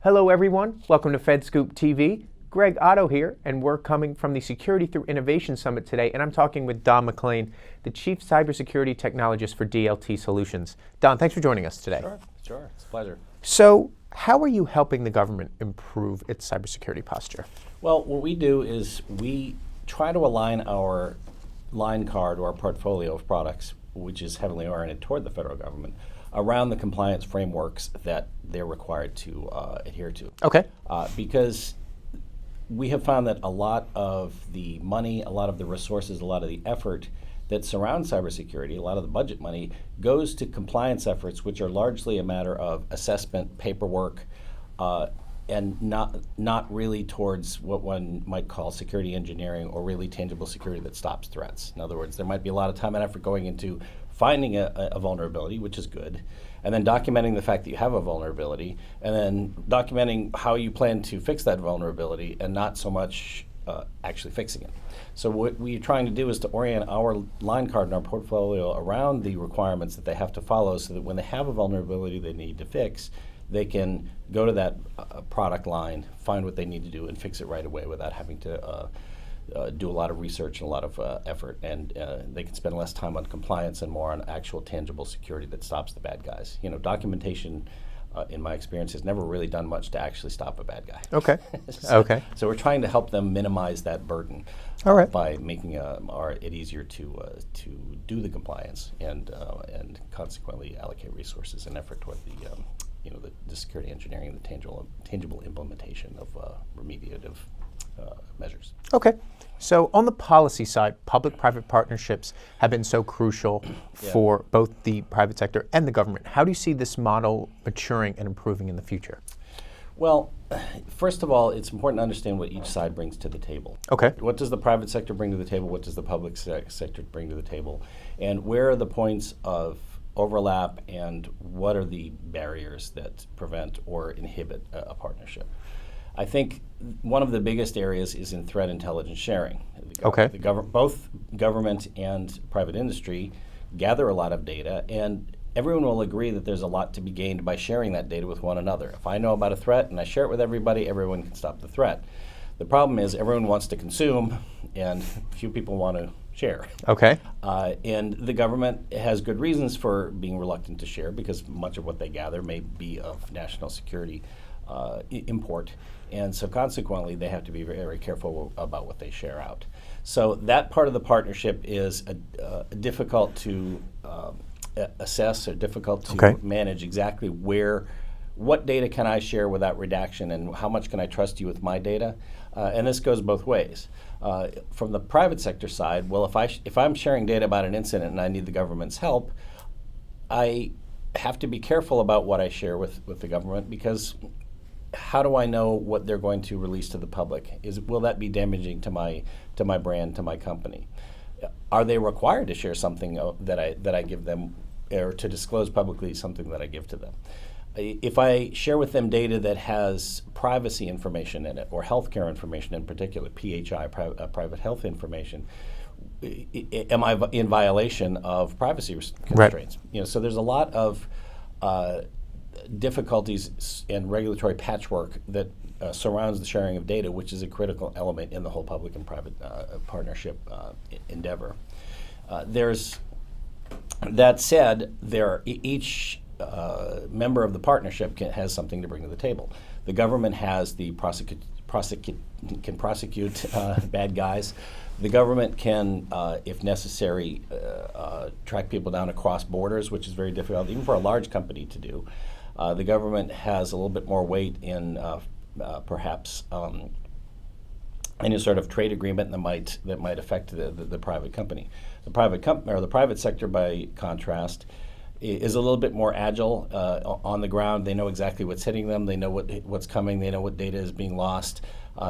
Hello everyone, welcome to FedScoop TV. Greg Otto here, and we're coming from the Security Through Innovation Summit today, and I'm talking with Don MacLean, the Chief Cybersecurity Technologist for DLT Solutions. Don, thanks for joining us today. Sure, it's a pleasure. So, how are you helping the government improve its cybersecurity posture? Well, what we do is we try to align our line card or our portfolio of products, which is heavily oriented toward the federal government, around the compliance frameworks that they're required to adhere to. Okay. Because we have found that a lot of the money, a lot of the resources, a lot of the effort that surrounds cybersecurity, a lot of the budget money, goes to compliance efforts, which are largely a matter of assessment, paperwork, and not really towards what one might call security engineering or really tangible security that stops threats. In other words, there might be a lot of time and effort going into finding a vulnerability, which is good, and then documenting the fact that you have a vulnerability, and then documenting how you plan to fix that vulnerability, and not so much actually fixing it. So what we're trying to do is to orient our line card and our portfolio around the requirements that they have to follow, so that when they have a vulnerability they need to fix, they can go to that product line, find what they need to do, and fix it right away without having to do a lot of research and a lot of effort. And they can spend less time on compliance and more on actual tangible security that stops the bad guys. You know, documentation, in my experience, has never really done much to actually stop a bad guy. Okay. So we're trying to help them minimize that burden. All right. By making it easier to do the compliance and consequently allocate resources and effort toward the security engineering and the tangible implementation of remediative measures. Okay. So on the policy side, public-private partnerships have been so crucial for both the private sector and the government. How do you see this model maturing and improving in the future? Well, first of all, it's important to understand what each side brings to the table. Okay. What does the private sector bring to the table? What does the public sector bring to the table? And where are the points of overlap, and what are the barriers that prevent or inhibit a partnership? I think one of the biggest areas is in threat intelligence sharing. Okay. Both government and private industry gather a lot of data, and everyone will agree that there's a lot to be gained by sharing that data with one another. If I know about a threat and I share it with everybody, everyone can stop the threat. The problem is everyone wants to consume, and few people want to share. Okay. And the government has good reasons for being reluctant to share, because much of what they gather may be of national security import. And so consequently, they have to be very, very careful about what they share out. So that part of the partnership is difficult to assess, or difficult to manage exactly what data can I share without redaction, and how much can I trust you with my data? And this goes both ways. From the private sector side, well, if I'm sharing data about an incident and I need the government's help, I have to be careful about what I share with the government, because how do I know what they're going to release to the public? Will that be damaging to my brand, to my company? Are they required to share something that I give them, or to disclose publicly something that I give to them? If I share with them data that has privacy information in it, or healthcare information in particular, PHI, private health information, am I in violation of privacy constraints? Right. So there's a lot of difficulties and regulatory patchwork that surrounds the sharing of data, which is a critical element in the whole public and private partnership endeavor. That said, each member of the partnership has something to bring to the table. The government has can prosecute bad guys. The government can, if necessary, track people down across borders, which is very difficult, even for a large company to do. The government has a little bit more weight in perhaps any sort of trade agreement that might affect the private company. The private sector, by contrast, is a little bit more agile on the ground. They know exactly what's hitting them. They know what's coming. They know what data is being lost.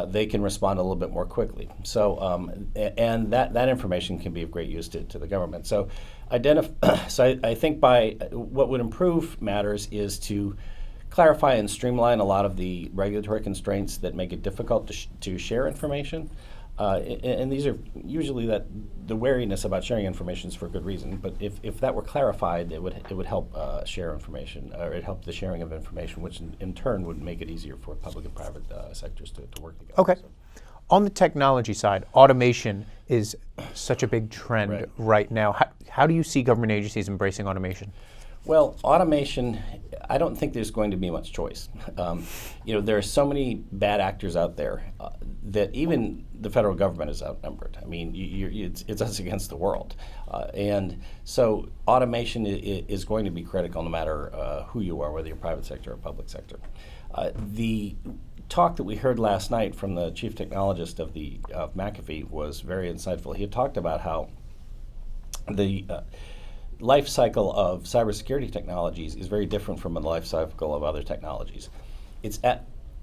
They can respond a little bit more quickly. So, and that information can be of great use to the government. So, I think what would improve matters is to clarify and streamline a lot of the regulatory constraints that make it difficult to share information. And these are usually that the wariness about sharing information is for good reason. But if that were clarified, it would help share information, or it helped the sharing of information, which in turn would make it easier for public and private sectors to work together. Okay. So. On the technology side, automation is such a big trend right now. How do you see government agencies embracing automation? Well, automation, I don't think there's going to be much choice. There are so many bad actors out there that even the federal government is outnumbered. I mean, it's us against the world. And so automation is going to be critical no matter who you are, whether you're private sector or public sector. The talk that we heard last night from the chief technologist of McAfee was very insightful. He had talked about how the life cycle of cybersecurity technologies is very different from the life cycle of other technologies.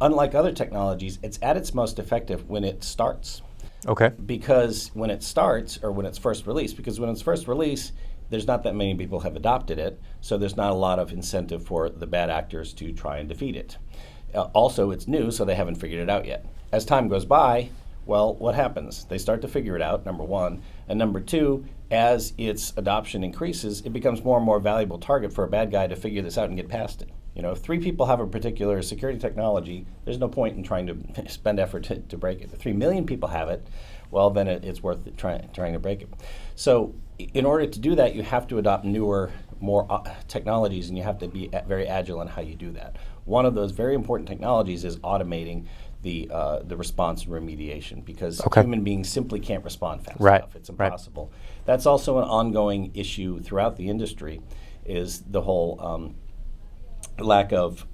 Unlike other technologies, it's at its most effective when it starts. Okay. Because when it starts, or when it's first released, there's not that many people have adopted it, so there's not a lot of incentive for the bad actors to try and defeat it. Also, it's new, so they haven't figured it out yet. As time goes by, well, what happens? They start to figure it out, number one. And number two, as its adoption increases, it becomes more and more valuable target for a bad guy to figure this out and get past it. If 3 people have a particular security technology, there's no point in trying to spend effort to break it. If 3 million people have it, well, then it's worth it trying to break it. So in order to do that, you have to adopt newer, more technologies, and you have to be very agile in how you do that. One of those very important technologies is automating the response and remediation, because human beings simply can't respond fast enough. It's impossible. That's also an ongoing issue throughout the industry, is the whole lack of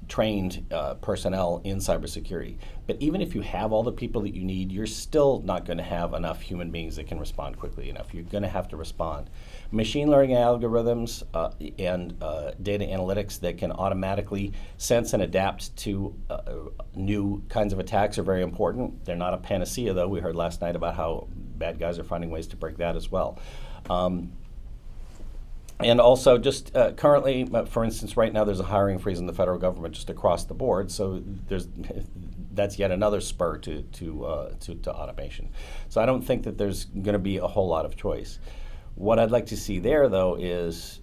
trained personnel in cybersecurity. But even if you have all the people that you need, you're still not going to have enough human beings that can respond quickly enough. You're going to have to respond. Machine learning algorithms and data analytics that can automatically sense and adapt to new kinds of attacks are very important. They're not a panacea, though. We heard last night about how bad guys are finding ways to break that as well. And also, just currently, for instance, right now there's a hiring freeze in the federal government just across the board. So that's yet another spur to automation. So I don't think that there's going to be a whole lot of choice. What I'd like to see there, though, is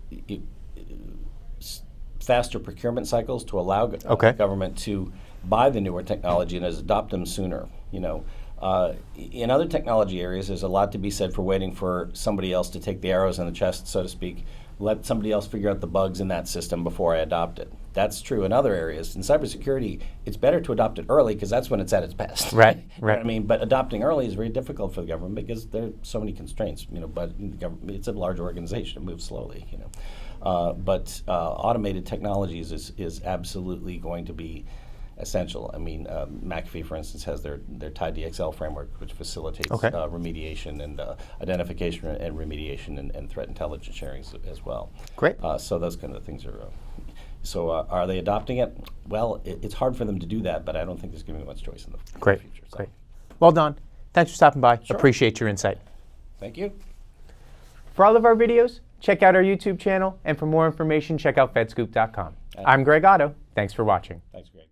faster procurement cycles to allow government to buy the newer technology and adopt them sooner. In other technology areas, there's a lot to be said for waiting for somebody else to take the arrows in the chest, so to speak. Let somebody else figure out the bugs in that system before I adopt it. That's true in other areas. In cybersecurity, it's better to adopt it early because that's when it's at its best. Right. You know what I mean, but adopting early is very difficult for the government because there are so many constraints. But it's a large organization; it moves slowly. But automated technologies is absolutely going to be essential. I mean, McAfee, for instance, has their TIE-DXL framework, which facilitates remediation and identification and remediation and threat intelligence sharing as well. Great. So those kind of things are. So are they adopting it? Well, it's hard for them to do that, but I don't think there's going to be much choice in the future. So. Great. Well, Don, thanks for stopping by. Sure. Appreciate your insight. Thank you. For all of our videos, check out our YouTube channel, and for more information, check out fedscoop.com. I'm Greg Otto. Thanks for watching. Thanks, Greg.